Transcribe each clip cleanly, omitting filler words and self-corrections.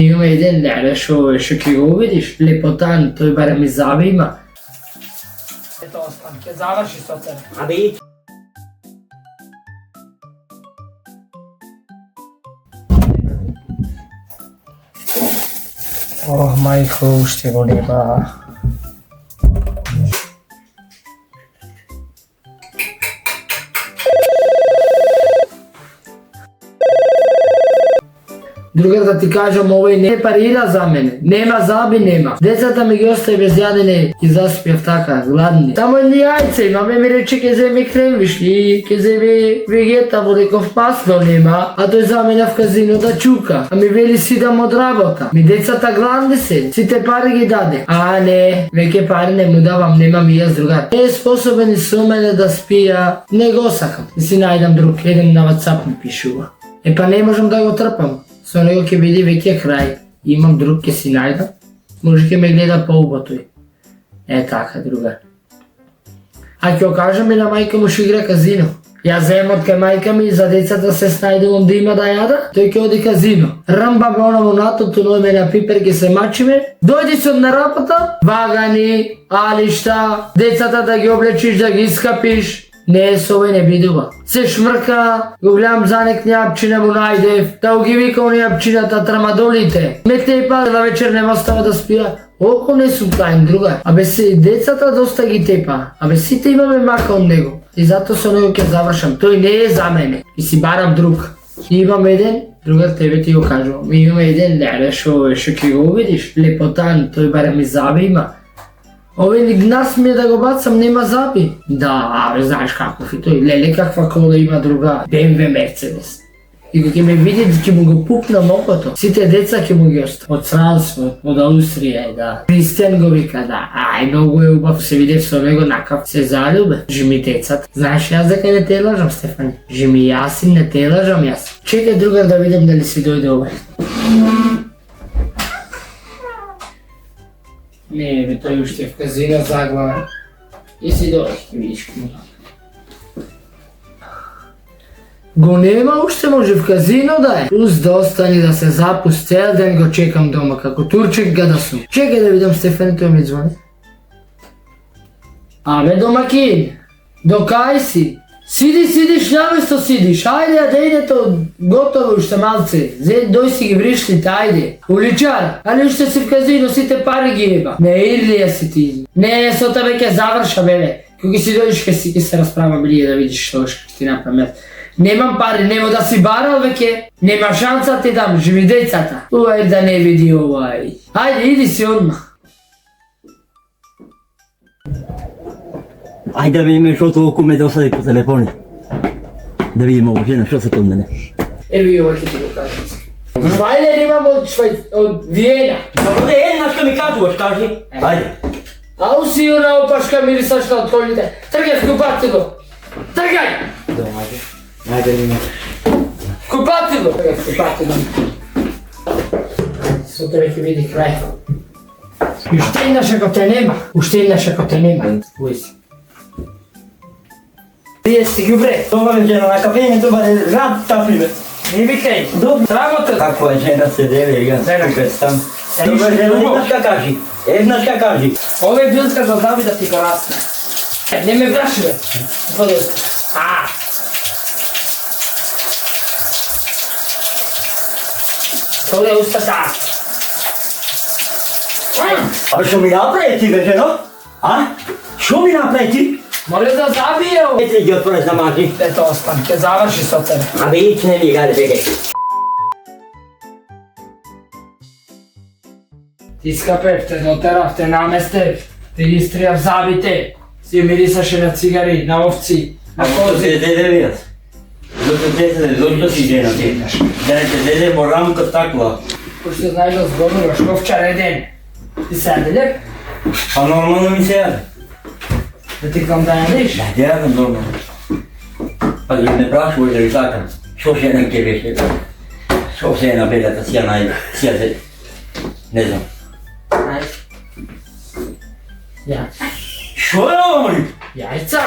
Ima jedan lera što ki ga uvidiš, lepotan, to je barem iz Zabima. Eto ostanke, završi socer. A vidi. Oh, majko, ušte go nema. Drugar, da ti kažem, ovaj ne parira za mene. Nema Zabi, nema. Dецата ми ги остави без јадене и заспијав така, гладни. Само едни јајца има, ме ми рече ке земе кремвишли, ке земе вегета, во реков масло нема, а тој за мене в казино да чука. А ми вели си да од работа. Ми децата гладни се, сите пари ги даде. А не, веќе пари не му давам, немам и јас другар. Не е способен и со мене да спија, не го сакам. И си најдам друг, еден на WhatsApp ми пишува. Е па не можам да го трпам. Со него ќе биде веќе крај. Имам друг, ќе си најдам. Може ќе ме гледа поубаво тој. Е така, другар. А ќе окажам и на мајка му што игра казино. Јас земам од кај мајка ми за децата се снајдувам да има да јада, тој ќе оди казино. Рмба ме онамо натото, ној ме на пипер, ќе се мачиме. Дојди се од на работа, вагани, алишта, децата да ги облечиш, да ги искапиш. Не, со овој не бидува. Се шмрка, го гледам за нек њапчина му најдев, да го ги вика у њапчината трамадолите. Ме тепа, да вечер нема остава да спија. Око не сум тајн, другар. Абе се децата доста ги тепа. Абе сите имаме мака од него. И затоа со него ќе завршам. Тој не е за мене. И си барам друг. И имам еден, другар тебе ти го кажувам. Имам еден лера што ќе го увидиш, лепотан, тој барем из Заби има. Овој гнас ми е да го бацам, нема Заби. Да, абе, знаеш каков и тој. Леле каква кола има друга, BMW Mercedes. И кога ќе ме види, ќе му го пупнам окото. Сите деца ќе му ги оставам. Од Франција, од Аустрија, да. Кристијан го вика, да. Ај, многу е убав, се видев со него накав. Се залюбе. Жими децата. Знаеш јас дека не те лажам, Стефани. Жими јас и не те лажам јас. Чекај, другар, да видам дали си дојде овај. Не, бе, тој уште в казино заглавен. И си дојде, ќе видиш кога. Го нема уште, може в казино да е. Плюс да остане да се запус цел ден, го чекам дома, како турчек да сум. Чекај да видам Стефани, тој ми звони. Абе, домакин, докај си? Сиди, шљавесто сидиш, ајде, а да идето готово уште малце. Дој си ги вришлите, ајде. Уличар, али уште си в казино, сите пари ги еба. Не, Ирлија си ти. Не, со тебе ќе заврша, бебе. Кога си дојдеш ќе се расправам или да видиш што ќе ти направам. Немам пари, нема да си барал веќе. Нема шанса ти дам, живи децата. Уај да не види овај. Ајде, иди си одмах. Ајде да видиме што толку ме досади по телефони. Да видиме ово жена, што се код мене. Еви ова ќе ти го кажам. Ајде, немам од Виена. Ако не една што ми кажуваш, кажи. Ајде. Ау си она опашка мирисашка од колите. Тргај, купати го. Тргај! Дома, ајде. Ајде, видиме. Купати го. Тргај, купати го. Сутре ќе види крај. Уште еднаш ако те нема. Уште еднаш ако те нема. Уј си. Вие си ѓубре. Добре, жена, на кафење добре, рад тафлиме. Не викај. Добре. Работа. Како е жена се деви, ја тука стан. Добре, жена, еднаш ка кажи. Еднаш ка кажи. Ове билка за Заби да ти го расне. Не ме враши, бе. Подојка. Толе устата. А што ми направи ти, бе, жено? А? Што ми направи ти? Моле да забие ово. Ете ги отвориш на маки. Ето остан, ќе заврши со тебе. Абе, ич не ми гаде, беге. Ти скапев, те дотерав, те наместев, те истријав Забите. Си мирисаше на цигари, на овци, на кози. Деде, зошто си жена ти? Деде, морам кај таква. Пошто знаеш да зборуваш, овчар еден. Ти се јаде? А нормално ми се јаде. Да ти кам да јадеш? Да јадам нормално. Па ги ме прашуваш да ги сакам. Шо се една ке беше така? Шо се една белата си ја најде? Си ја се... Не знам. Ајде. Ја. Шо е ова, моли? Јајца?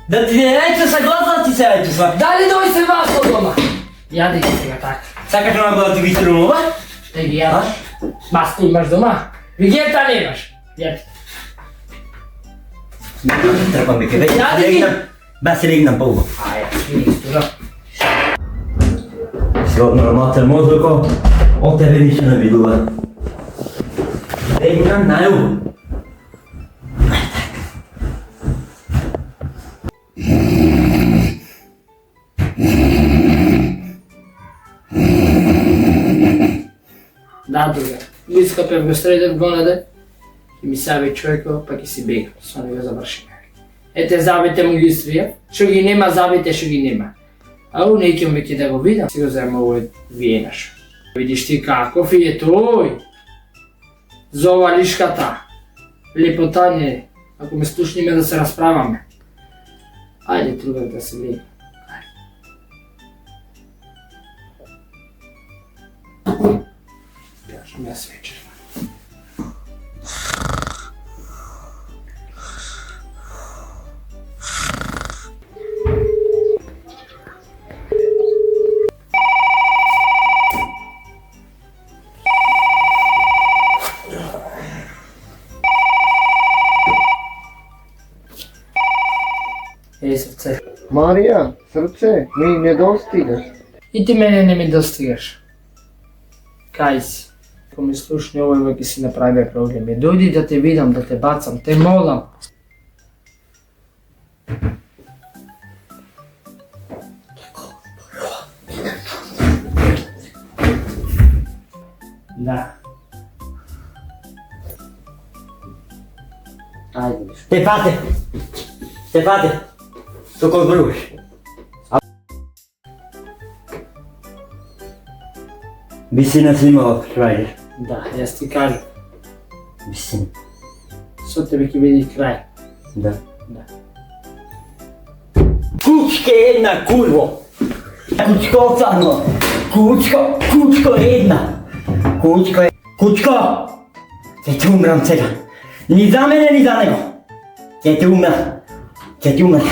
Да ти не јајца са гласа, ти се јајца са. Дали дој се вас од дома? Јади ги сега така. Сакаш онако да ти ги струмам ова? Не ги јадаш. Маста имаш дома. Вигета немаш. Јади. Трпам ме кебе. Јади ги. Бас легнам по убаво. Ајде, вidi стура. Сродно матер мозоко, од тебе ништо не видува. Легнам најубаво. Да, друга. Го искапев, го средев гонаде и ми сави човеко, па ќе си бега. Со него завршиме. Ете забите му ги истрија. Шо ги нема забите, шо ги нема. А у неким веќе да го видам. Си го зема овој виенаш. Видиш ти каков е тој. Зова лишката. Лепотање. Ако ме слушниме да се расправаме. Ајде, друга, да се лега. Кажем јас вечер. Срце. Марија, срце, ми не достигаш. И ти мене не ми достигаш. Кај си? Ако ми слушни овој ќе си направи проблеми. Дојди да те видам, да те бацам, те молам. Да. Ајде. Стефате, токо зборуваш. Би си наснимала, што рајдеш? Да, јас ти кажам. Би си. Со тебе ќе биде крај. Да. Да. Кучке една, курво! Кучко само! Кучко една! Кучко! Ќе ти умрам сега. Ни за мене, ни за него. Ќе ти умрам.